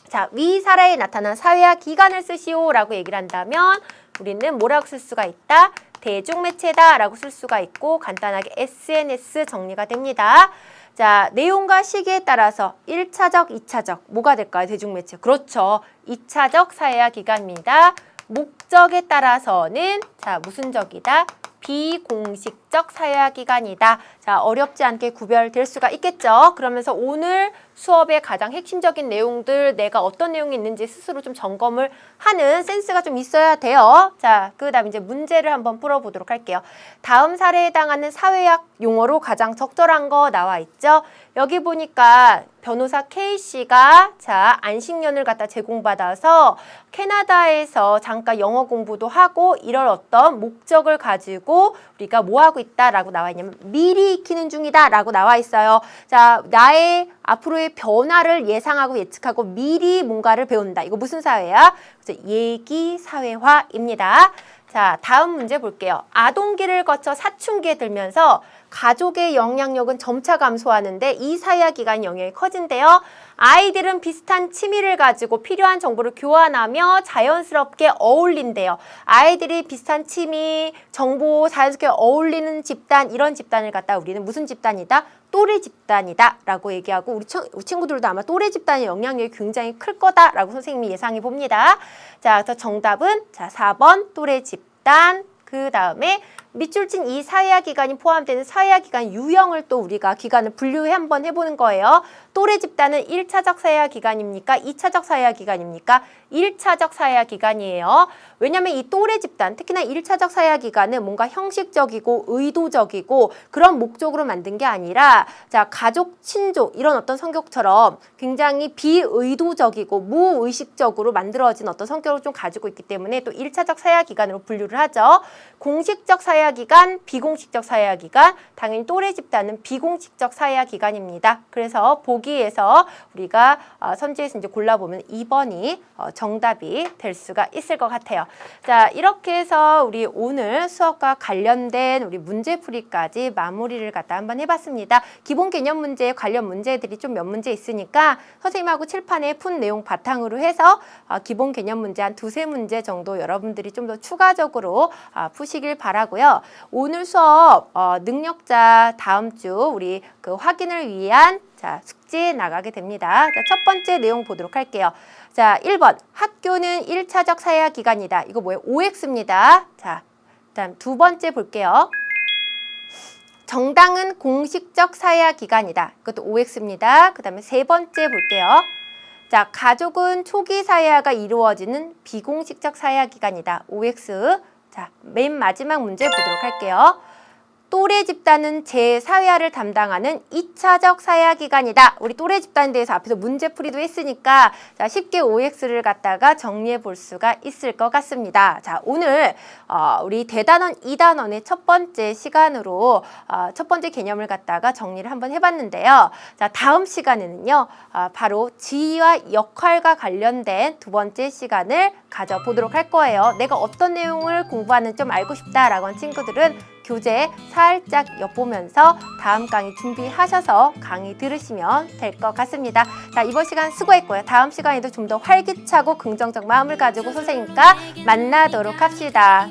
자, 위 사례에 나타난 사회화 기관을 쓰시오라고 얘기를 한다면 우리는 뭐라고 쓸 수가 있다? 대중매체다 라고 쓸 수가 있고 간단하게 SNS 정리가 됩니다. 자, 내용과 시기에 따라서 1차적, 2차적 뭐가 될까요? 대중매체. 그렇죠. 2차적 사회화 기관입니다. 목적에 따라서는 자, 무슨 적이다? 비공식적 사회화기관이다. 자, 어렵지 않게 구별될 수가 있겠죠. 그러면서 오늘 수업의 가장 핵심적인 내용들, 내가 어떤 내용이 있는지 스스로 좀 점검을 하는 센스가 좀 있어야 돼요. 자, 그 다음 이제 문제를 한번 풀어보도록 할게요. 다음 사례에 해당하는 사회학 용어로 가장 적절한 거 나와 있죠. 여기 보니까 변호사 K씨가 자, 안식년을 갖다 제공받아서 캐나다에서 잠깐 영어 공부도 하고 이럴 어떤 목적을 가지고 우리가 뭐 하고 있다라고 나와 있냐면 미리 익히는 중이다라고 나와 있어요. 자, 나의 앞으로의 변화를 예상하고 예측하고 미리 뭔가를 배운다. 이거 무슨 사회야? 그래서 예기 사회화입니다. 자, 다음 문제 볼게요. 아동기를 거쳐 사춘기에 들면서 가족의 영향력은 점차 감소하는데 이 사회화 기간 영향이 커진대요. 아이들은 비슷한 취미를 가지고 필요한 정보를 교환하며 자연스럽게 어울린대요. 아이들이 비슷한 취미, 정보 자연스럽게 어울리는 집단, 이런 집단을 갖다 우리는 무슨 집단이다? 또래 집단이다 라고 얘기하고 우리 친구들도 아마 또래 집단의 영향력이 굉장히 클 거다라고 선생님이 예상해 봅니다. 자, 그래서 정답은 자, 4번 또래 집단. 그 다음에 밑줄 친 이 사회화 기간이 포함되는 사회화 기간 유형을 또 우리가 기간을 분류해 한번 해보는 거예요. 또래 집단은 1차적 사회화 기간입니까? 2차적 사회화 기간입니까? 1차적 사회화 기간이에요. 왜냐하면 이 또래 집단, 특히나 1차적 사회화 기간은 뭔가 형식적이고 의도적이고 그런 목적으로 만든 게 아니라 자, 가족, 친족 이런 어떤 성격처럼 굉장히 비의도적이고 무의식적으로 만들어진 어떤 성격을 좀 가지고 있기 때문에 또 1차적 사회화 기간으로 분류를 하죠. 공식적 사회화 기간, 비공식적 사회화 기간, 당연히 또래 집단은 비공식적 사회화 기간입니다. 그래서 보기에서 우리가 선지에서 이제 골라보면 2번이 정답이 될 수가 있을 것 같아요. 자, 이렇게 해서 우리 오늘 수업과 관련된 우리 문제풀이까지 마무리를 갖다 한번 해봤습니다. 기본 개념 문제 관련 문제들이 좀 몇 문제 있으니까 선생님하고 칠판에 푼 내용 바탕으로 해서 기본 개념 문제 한 2-3문제 정도 여러분들이 좀 더 추가적으로 푸시길 바라고요. 오늘 수업 능력자 다음 주 우리 그 확인을 위한 자, 숙제 나가게 됩니다. 자, 첫 번째 내용 보도록 할게요. 자, 1번. 학교는 1차적 사회화 기간이다. 이거 뭐예요? OX입니다. 자, 일단 두 번째 볼게요. 정당은 공식적 사회화 기간이다. 이것도 OX입니다. 그 다음에 세 번째 볼게요. 자, 가족은 초기 사회화가 이루어지는 비공식적 사회화 기간이다. OX. 자, 맨 마지막 문제 보도록 할게요. 또래 집단은 재사회화를 담당하는 2차적 사회화 기간이다. 우리 또래 집단에 대해서 앞에서 문제풀이도 했으니까 자, 쉽게 OX를 갖다가 정리해 볼 수가 있을 것 같습니다. 자, 오늘 우리 대단원 2단원의 첫 번째 시간으로 첫 번째 개념을 갖다가 정리를 한번 해봤는데요. 자, 다음 시간에는요. 바로 지위와 역할과 관련된 두 번째 시간을 가져보도록 할 거예요. 내가 어떤 내용을 공부하는지 좀 알고 싶다라고 하는 친구들은 교재 살짝 엿보면서 다음 강의 준비하셔서 강의 들으시면 될 것 같습니다. 자, 이번 시간 수고했고요. 다음 시간에도 좀 더 활기차고 긍정적 마음을 가지고 선생님과 만나도록 합시다.